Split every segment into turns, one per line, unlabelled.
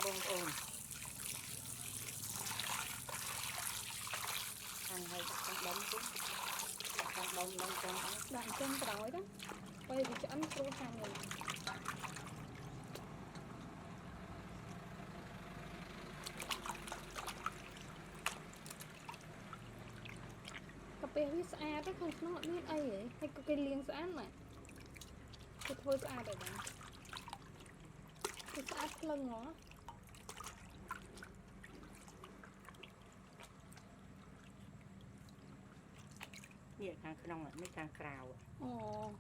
bông ồn ăn hay con đấm chứ con đông con
đạn chân cái đói đó quay thì chấm số hàng rồi cà phê với xa đó không nó biết ai vậy hay có cây liêng xa mà cái thôi xa để bạn cái xa lưng nó
nhiệt càng không lại mới càng cào
ồ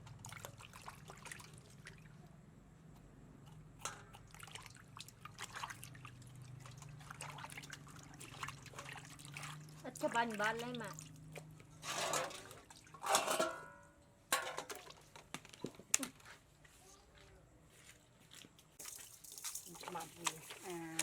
cho bánh bánh lên mà
bật gì à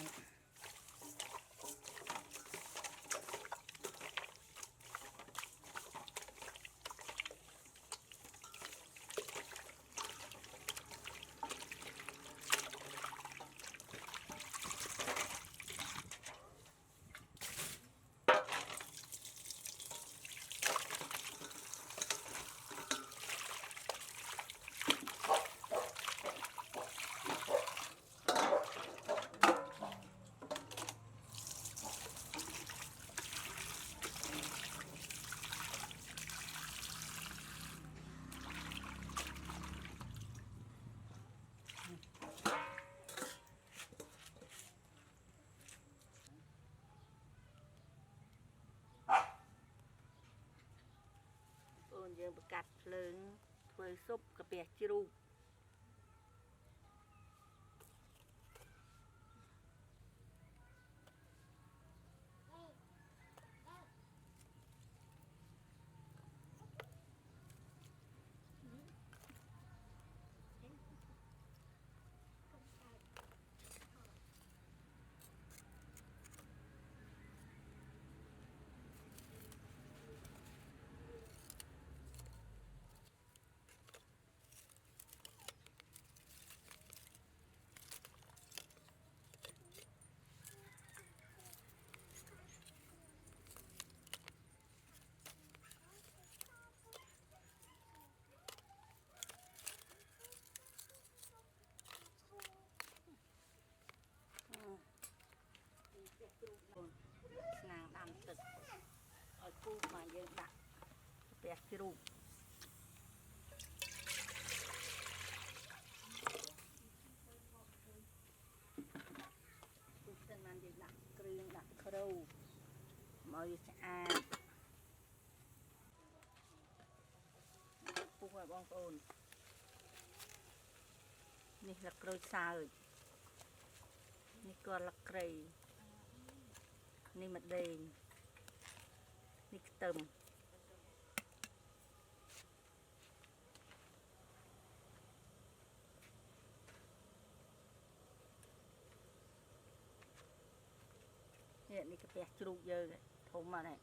ôn dương bật cắt lớn với súp cà phê chiru nàng đam tực ở khu mà dương đặt bẹt chiru tên man dương đặt kêu đặt khâu mời à phun vào bông ônนี่là cây saoนี่ก็ละไกรนี่มะเร็งนี่เติมเนี่ยนี่กระเปียกจุกเยอะเลยทมมาเนี่ย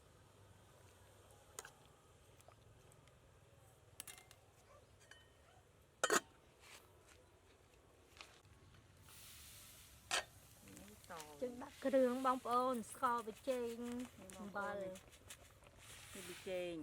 จึงđặt cái đường bông ôn sco với trên bờ
นี่bịเจง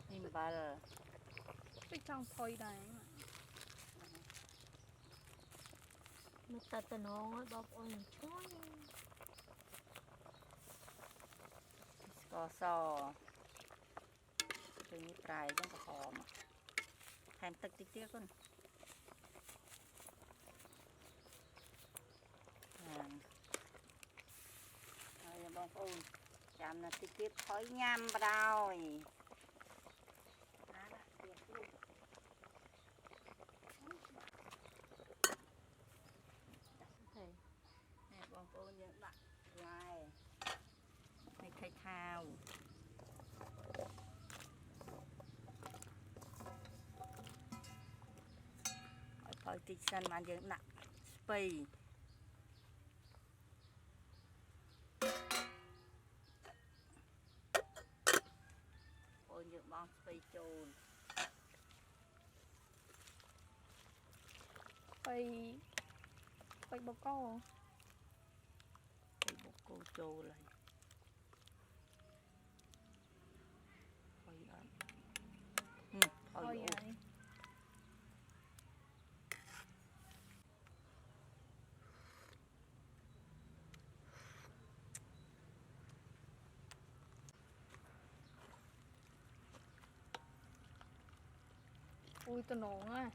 นี่บาร์
cái trong phơi này
mà ta ta nói bông ôn chói
สกอซอคือนี่ปลายต้องกระหอมแถมตึกติ๊กเตี้ยก่อนเอาอย่าบอกอูจำนะติ๊กติ๊กถอยยำไปได้บอกอูยังดักไล่ในไข่เท้าพอติดสันมันยังหนักไป bay trồn
ไปบกอ
bay bột cô trồn này bay ăn
Ôi
bay
vậy. Ui tao nổ á.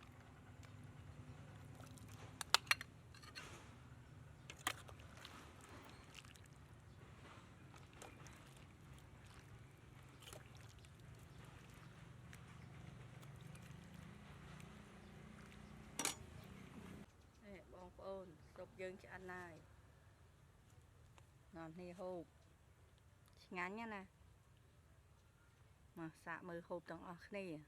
bông ôn sụp dương cho anh này ngon thì hộp ngắn nha nè mà xạ mưa hộp tầng ở này